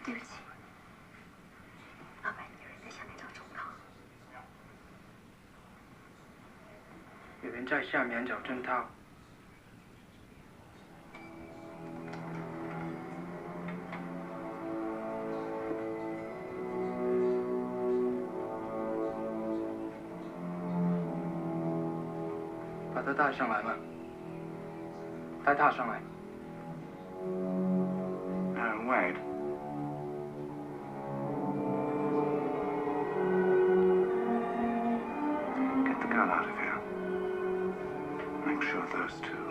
对不起，老板，有人在下面找中套。有人在下面找正套。把他带上来吧，带他上来。Wade. Get the girl out of here. Make sure those two